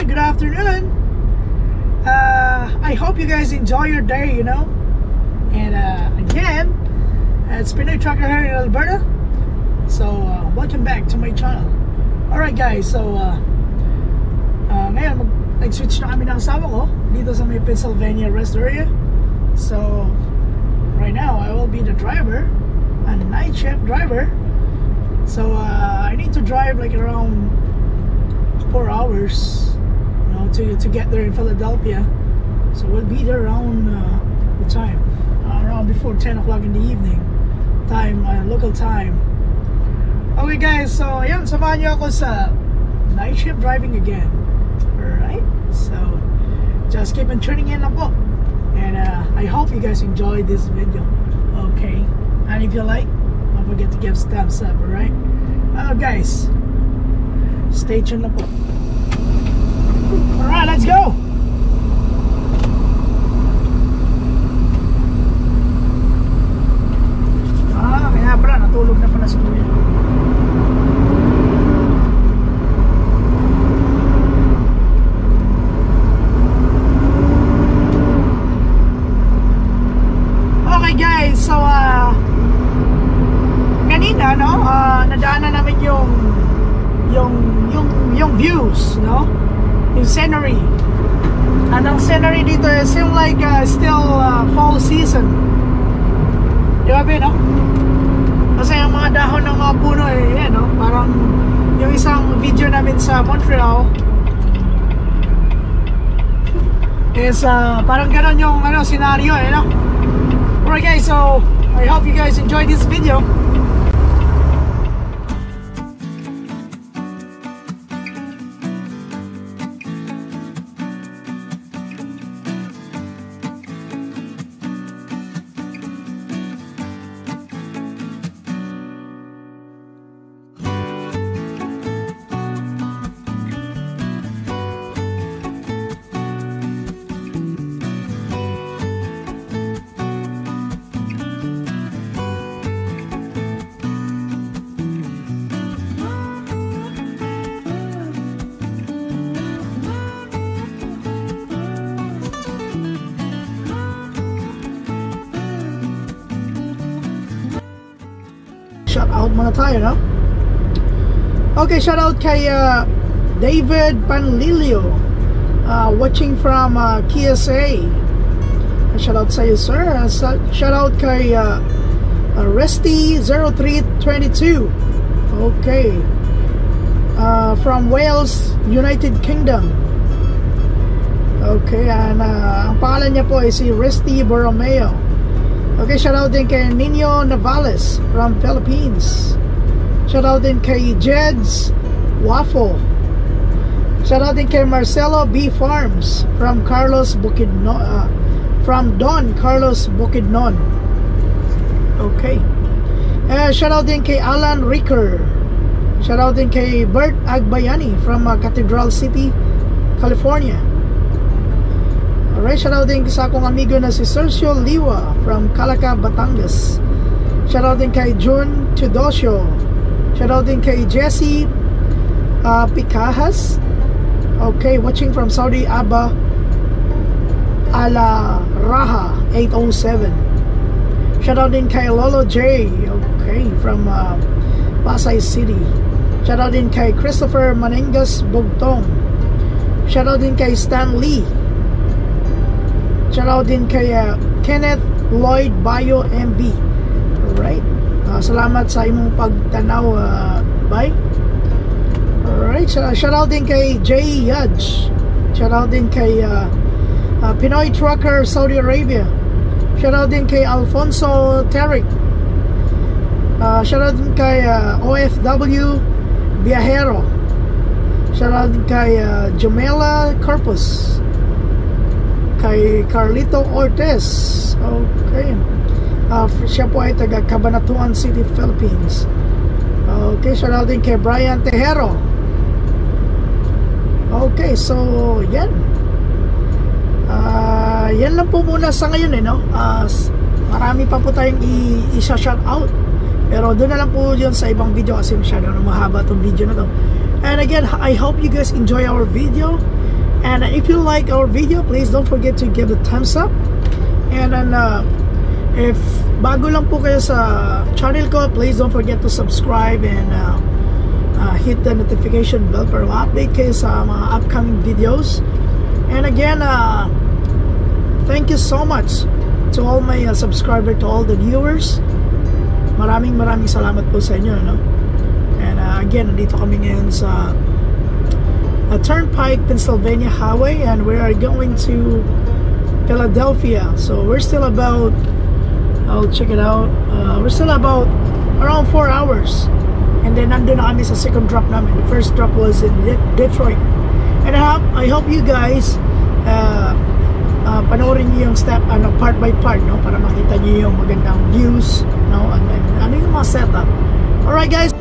good afternoon. I hope you guys enjoy your day, you know. And again, it's Pinoy Trucker here in Alberta. So welcome back to my channel. Alright guys, so ngayon nag-switch na kami ng asawa ko dito sa may Pennsylvania rest area. So right now I will be the driver, a night shift driver. So I need to drive like around 4 hours, you know, to get there in Philadelphia. So we'll be there around what time? Around before 10 o'clock in the evening time, local time. Okay guys, so ayan, samahan nyo ako sa night shift driving again. Alright, so just keep on tuning in lang po. And I hope you guys enjoy this video. Okay, and if you like, don't forget to give thumbs up. Alright, guys, stay tuned lang po. Alright, let's go. Kaya pala, natulog na pala si Kuya. Okay guys, so kanina, no, nadaanan namin yung views, no, yung scenery. And ang scenery dito is seem like still fall season. Di ba, no? Kasi yung mga dahon ng mga puno eh, no? Parang yung isang video namin sa Montreal is parang ganon yung scenario eh, no? Alright guys, so I hope you guys enjoy this video. Shout out muna tayo, no? Okay, shout out kay David Panlilio, watching from KSA. Shout out sa iyo, sir. Shout out kay Resty0322. Okay, from Wales, United Kingdom. Okay, and ang pangalan niya po ay si Resty Borromeo. Okay, shout out din kay Nino Navales from Philippines. Shout out din kay Jed's Waffle. Shout out din kay Marcelo B Farms from Carlos Bukidnon, from Don Carlos Bukidnon. Okay. Shout out din kay Alan Ricker. Shout out din kay Bert Agbayani from Cathedral City, California. Alright, shout out din sa akong amigo na si Sergio Liwa from Calaca, Batangas. Shout out din kay June Tudosio. Shout out din kay Jesse Picajas. Okay, watching from Saudi Aba Ala Raha 807. Shout out din kay Lolo J. Okay, from Pasay City. Shout out din kay Christopher Manengas Bugtong. Shout out din kay Stan Lee. Shout out din kay Kenneth Lloyd Bayo MB. Alright, salamat sa imong pagtanaw. Bye. Alright, shout out din kay Jay Yudge. Shout out din kay Pinoy Trucker Saudi Arabia. Shout out din kay Alfonso Terrick. Shout out din kay OFW Viajero. Shout out din kay Jomela Corpus, kay Carlito Ortiz. Okay, siya po ay taga Cabanatuan City, Philippines. Okay, shout out din kay Brian Tejero. Okay, so yan. Yan lang po muna sa ngayon, no? Marami pa po tayong i-shout out, pero doon na lang po yun sa ibang video kasi masyado na mahaba itong video na to. And again, I hope you guys enjoy our video. And if you like our video, please don't forget to give a thumbs up. And then if bago lang po kayo sa channel ko, please don't forget to subscribe and hit the notification bell para ma-update kayo sa mga upcoming videos. And again, thank you so much to all my subscribers, to all the viewers. Maraming salamat po sa inyo, no? And again, nandito kami ngayon sa Turnpike, Pennsylvania Highway, and we are going to Philadelphia. So we're still about, I'll check it out, we're still about around 4 hours. And then nandun na kami sa second drop namin. The first drop was in Detroit. And I hope you guys panoorin niyo yung step, part by part, no? Para makita niyo yung magandang views, no? And then ano yung mga setup. Alright guys.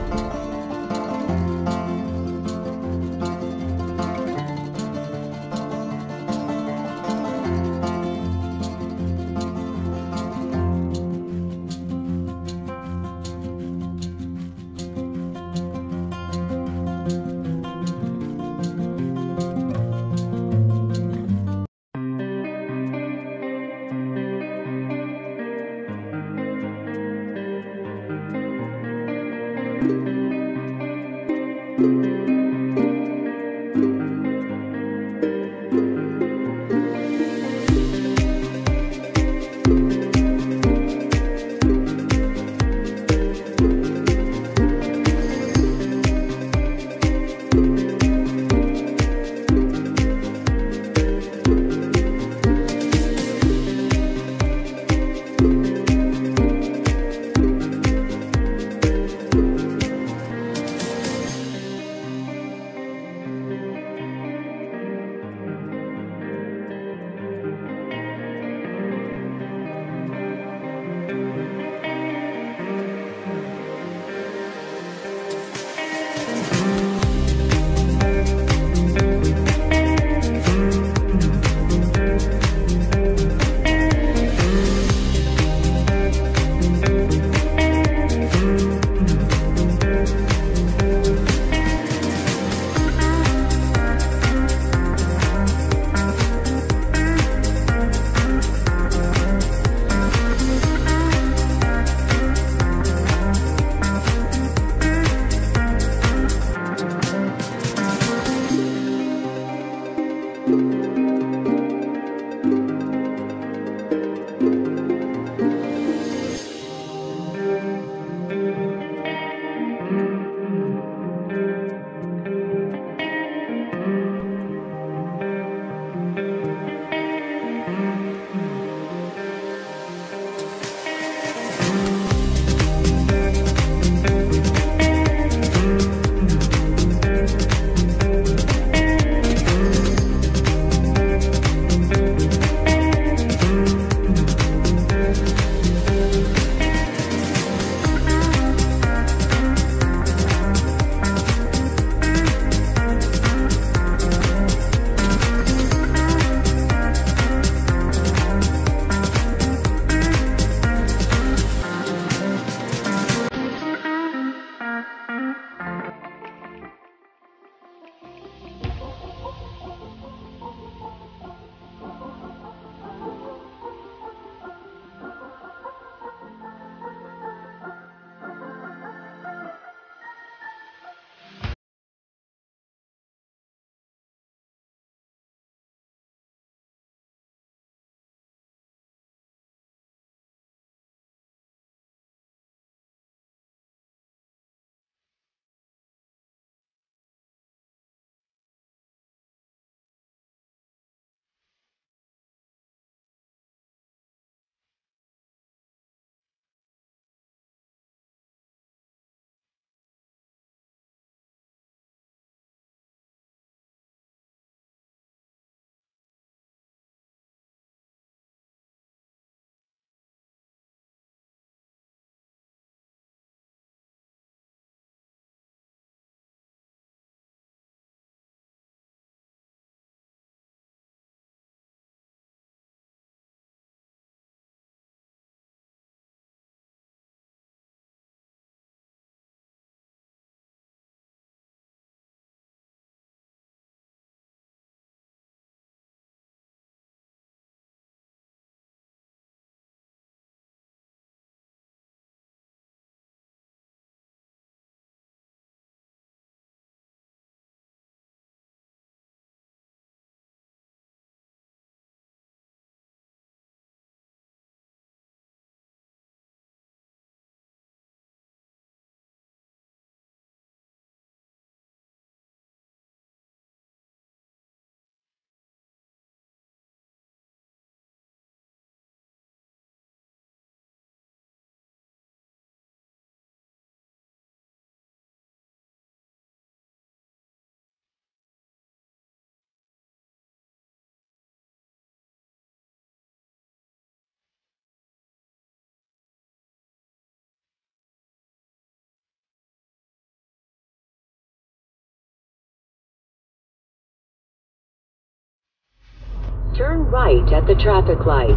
Turn right at the traffic light.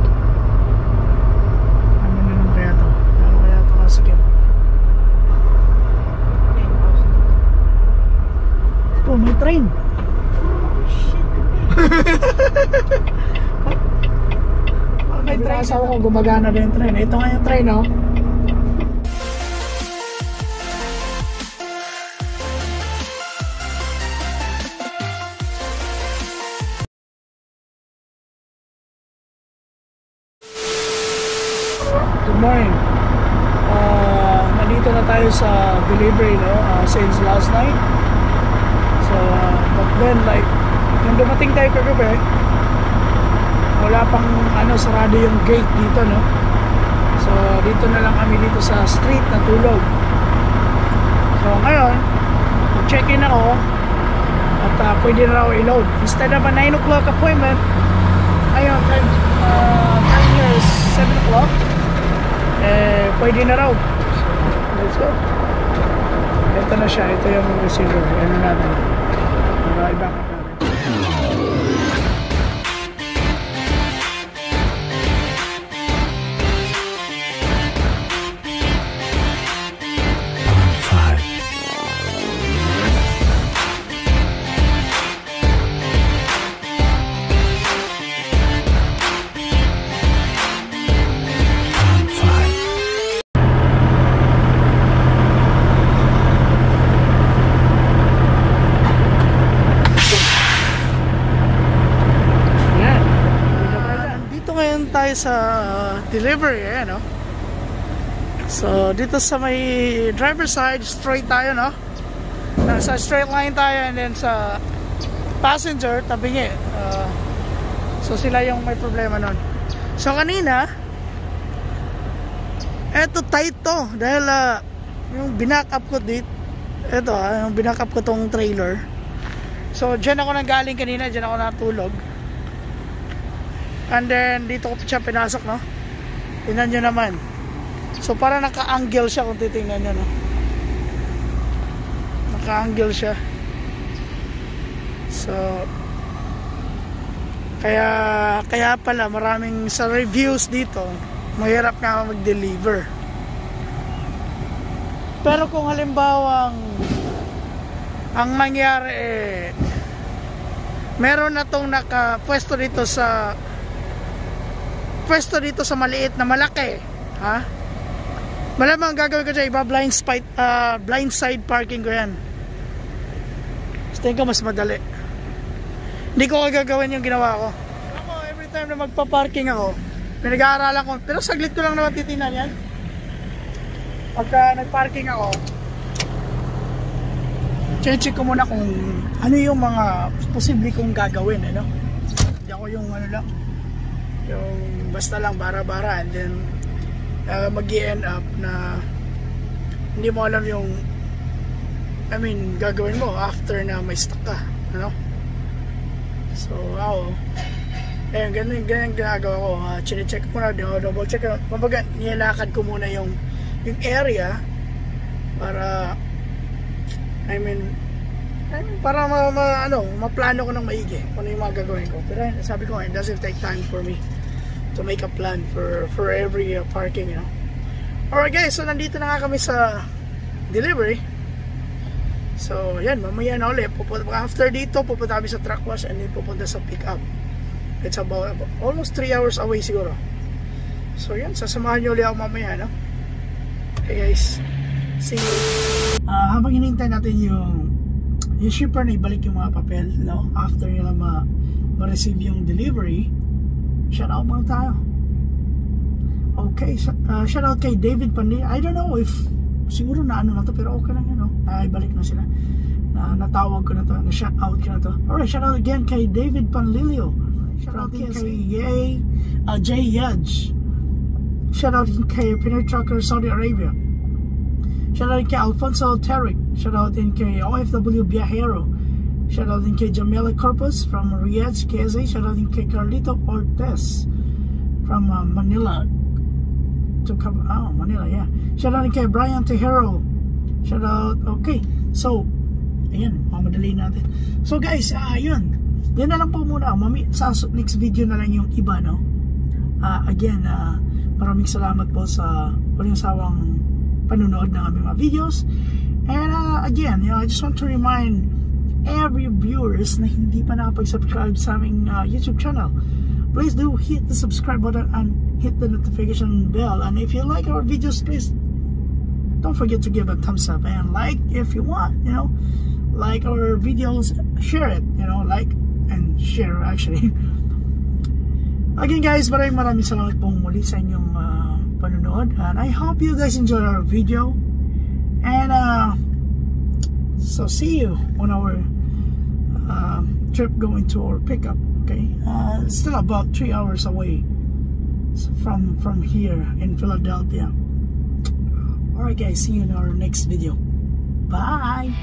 Ano na lang kaya to? Ano kaya to kasikip? Oh, may train. May train. Asawa ko gumagana din yung train. Ito nga yung train, oh. Good morning. Nandito na tayo sa delivery, no? Since last night. So, but then like nung dumating tayo kagabi, wala pang sarado yung gate dito, no? So, dito na lang kami dito sa street na tulog. So, ngayon, check-in ako at pwede na ako i-load. Instead of a 9 o'clock appointment, ayun, time here is 7 o'clock. Pwede na raw. So, let's go. Ito na siya. Ito yung receiver. Ano natin. Para i-back up natin. Tayo sa delivery, no? So dito sa may driver side, straight tayo, no? Sa straight line tayo, and then sa passenger tabingi. So sila yung may problema nun. So kanina eto tight to dahil yung binack up ko dito, eto yung binack up ko tong trailer. So dyan ako nang galing kanina, dyan ako natulog. And then dito ko siya pinasok, no? Tingnan nyo naman. So parang naka-angle siya kung titingnan nyo, no? Naka-angle siya. So kaya pala maraming sa reviews dito, mahirap nga mag-deliver. Pero kung halimbawa ang nangyari meron na tong nakapwesto dito sa maliit na malaki, ha? Malamang gagawin ko dyan, iba blind side parking ko yan. So, tingin ko mas madali. Hindi ko gagawin yung ginawa ko. Ako, every time na magpa-parking ako, pinag-aaralan ko, pero saglit ko lang naman titinan yan. Pagka nag-parking ako, check ko muna kung ano yung mga posible kong gagawin, ano? Hindi ako yung lang, yung basta lang bara-bara, and then mag-i-end up na hindi mo alam yung gagawin mo after na may stuck ka, ano? So wow, ganyan ginagawa ko. Chine-check ko muna, double check, kumbaga nilakad ko muna yung area para para maplano ko ng maigi kung ano yung mga gagawin ko. Pero sabi ko, it doesn't take time for me to make a plan for every parking, you know. Alright guys, so nandito na nga kami sa delivery. So yan, mamaya na ulit after dito, pupunta kami sa truck wash, and then pupunta sa pick up. It's about almost 3 hours away siguro. So yan, sasamahan nyo ulit ako mamaya, no? Okay guys, see you. Habang hinihintay natin yung shipper na ibalik yung mga papel, no? After nila ma-receive yung delivery, shout out muna tayo. Okay, shout out kay David Panlilio. I don't know if siguro na to, pero okay lang yun, no? Ibalik na sila. Natawag ko na to, na-shout out ko na to. Alright, shout out again kay David Panlilio. Shout out din kay Jay Yudge. Shout out din kay Pinoy Trucker Saudi Arabia. Shout out din kay Alfonso Terrick. Shout out din kay OFW Viajero. Shout out din kay Jamila Corpus from Riyadh, KSA. Shout out din kay Carlito Ortez from Manila. Manila, yeah. Shout out din kay Brian Tejero. Shout out, okay. So, ayan, mamadali natin. So guys, ayun, yan na lang po muna. Sa next video na lang yung iba, no? Again, maraming salamat po sa walang sawang panunood ng aming mga videos. And again, I just want to remind every viewers na hindi pa nakapag-subscribe sa aming YouTube channel. Please do hit the subscribe button and hit the notification bell. And if you like our videos, please don't forget to give a thumbs up and like if you want, like our videos, share it, like and share actually. Again guys, maraming salamat pong muli sa inyong panonood, and I hope you guys enjoy our video, and so see you on our trip going to our pickup. Okay, still about 3 hours away from here in Philadelphia. Alright guys, see you in our next video. Bye.